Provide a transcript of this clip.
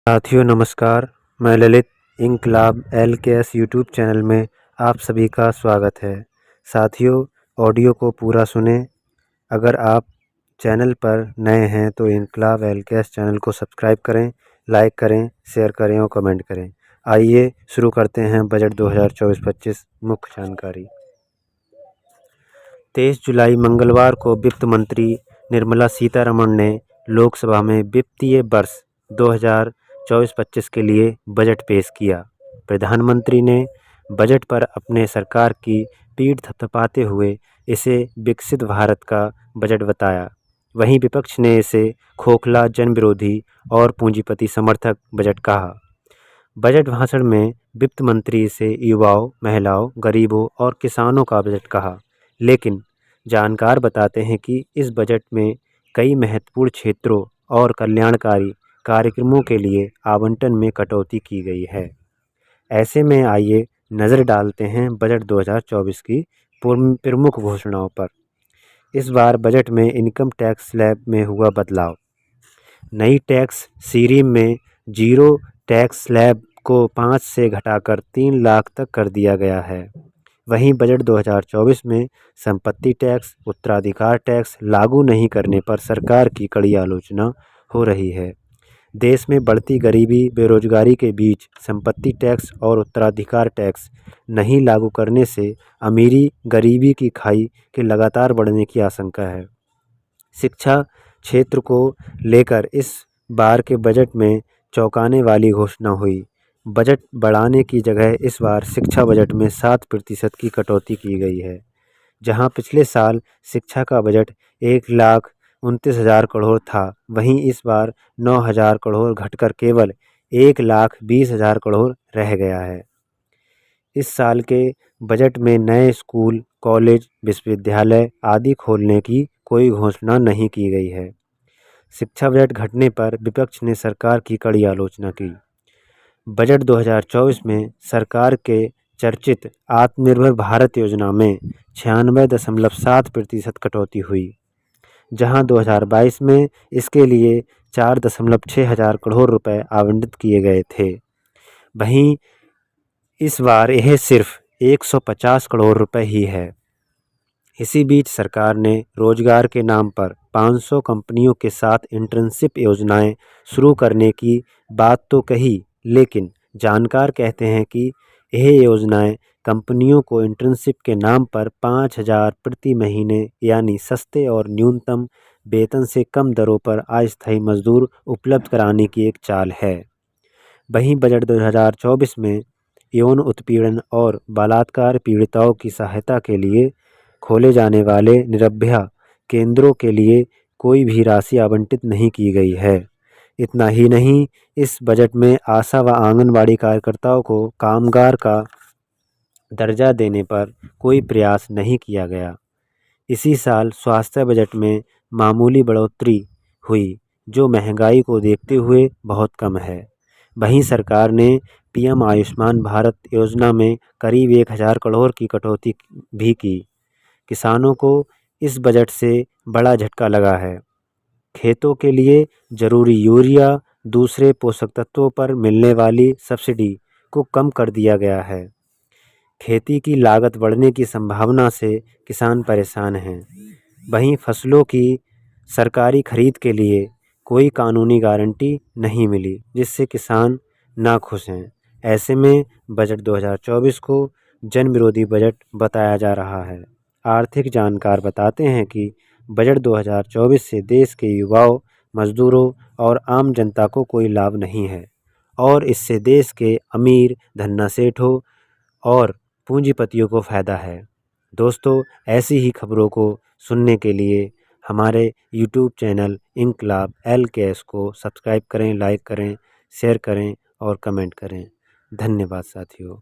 साथियों नमस्कार। मैं ललित इंकलाब LKS यूट्यूब चैनल में आप सभी का स्वागत है। साथियों ऑडियो को पूरा सुने। अगर आप चैनल पर नए हैं तो इंकलाब LKS चैनल को सब्सक्राइब करें, लाइक करें, शेयर करें और कमेंट करें। आइए शुरू करते हैं बजट 2024-25 मुख्य जानकारी। 23 जुलाई मंगलवार को वित्त मंत्री निर्मला सीतारमण ने लोकसभा में वित्तीय वर्ष 2024-25 के लिए बजट पेश किया। प्रधानमंत्री ने बजट पर अपने सरकार की पीठ थपथपाते हुए इसे विकसित भारत का बजट बताया। वहीं विपक्ष ने इसे खोखला, जनविरोधी और पूंजीपति समर्थक बजट कहा। बजट भाषण में वित्त मंत्री इसे युवाओं, महिलाओं, गरीबों और किसानों का बजट कहा, लेकिन जानकार बताते हैं कि इस बजट में कई महत्वपूर्ण क्षेत्रों और कल्याणकारी कार्यक्रमों के लिए आवंटन में कटौती की गई है। ऐसे में आइए नज़र डालते हैं बजट 2024 की प्रमुख घोषणाओं पर। इस बार बजट में इनकम टैक्स स्लैब में हुआ बदलाव। नई टैक्स सीरीम में जीरो टैक्स स्लैब को 5 से घटाकर 3 लाख तक कर दिया गया है। वहीं बजट 2024 में संपत्ति टैक्स, उत्तराधिकार टैक्स लागू नहीं करने पर सरकार की कड़ी आलोचना हो रही है। देश में बढ़ती गरीबी, बेरोजगारी के बीच संपत्ति टैक्स और उत्तराधिकार टैक्स नहीं लागू करने से अमीरी गरीबी की खाई के लगातार बढ़ने की आशंका है। शिक्षा क्षेत्र को लेकर इस बार के बजट में चौंकाने वाली घोषणा हुई। बजट बढ़ाने की जगह इस बार शिक्षा बजट में 7% की कटौती की गई है। जहां पिछले साल शिक्षा का बजट 1,29,000 करोड़ था, वहीं इस बार 9,000 करोड़ घटकर केवल 1,20,000 करोड़ रह गया है। इस साल के बजट में नए स्कूल, कॉलेज, विश्वविद्यालय आदि खोलने की कोई घोषणा नहीं की गई है। शिक्षा बजट घटने पर विपक्ष ने सरकार की कड़ी आलोचना की। बजट 2024 में सरकार के चर्चित आत्मनिर्भर भारत योजना में 96.7% कटौती हुई, जहां 2022 में इसके लिए 4.6 हज़ार करोड़ रुपए आवंटित किए गए थे। वहीं इस बार यह सिर्फ 150 करोड़ रुपए ही है। इसी बीच सरकार ने रोजगार के नाम पर 500 कंपनियों के साथ इंटर्नशिप योजनाएं शुरू करने की बात तो कही, लेकिन जानकार कहते हैं कि यह योजनाएं कंपनियों को इंटर्नशिप के नाम पर 5,000 प्रति महीने यानी सस्ते और न्यूनतम वेतन से कम दरों पर अस्थायी मजदूर उपलब्ध कराने की एक चाल है। वहीं बजट 2024 में यौन उत्पीड़न और बलात्कार पीड़िताओं की सहायता के लिए खोले जाने वाले निर्भया केंद्रों के लिए कोई भी राशि आवंटित नहीं की गई है। इतना ही नहीं, इस बजट में आशा व आंगनबाड़ी कार्यकर्ताओं को कामगार का दर्जा देने पर कोई प्रयास नहीं किया गया। इसी साल स्वास्थ्य बजट में मामूली बढ़ोतरी हुई, जो महंगाई को देखते हुए बहुत कम है। वहीं सरकार ने PM आयुष्मान भारत योजना में करीब 1,000 करोड़ की कटौती भी की। किसानों को इस बजट से बड़ा झटका लगा है। खेतों के लिए जरूरी यूरिया, दूसरे पोषक तत्वों पर मिलने वाली सब्सिडी को कम कर दिया गया है। खेती की लागत बढ़ने की संभावना से किसान परेशान हैं। वहीं फसलों की सरकारी खरीद के लिए कोई कानूनी गारंटी नहीं मिली, जिससे किसान नाखुश हैं। ऐसे में बजट 2024 को जन विरोधी बजट बताया जा रहा है। आर्थिक जानकार बताते हैं कि बजट 2024 से देश के युवाओं, मजदूरों और आम जनता को कोई लाभ नहीं है और इससे देश के अमीर, धन्ना सेठों और पूंजीपतियों को फ़ायदा है। दोस्तों, ऐसी ही खबरों को सुनने के लिए हमारे यूट्यूब चैनल इंकलाब LKS को सब्सक्राइब करें, लाइक करें, शेयर करें और कमेंट करें। धन्यवाद साथियों।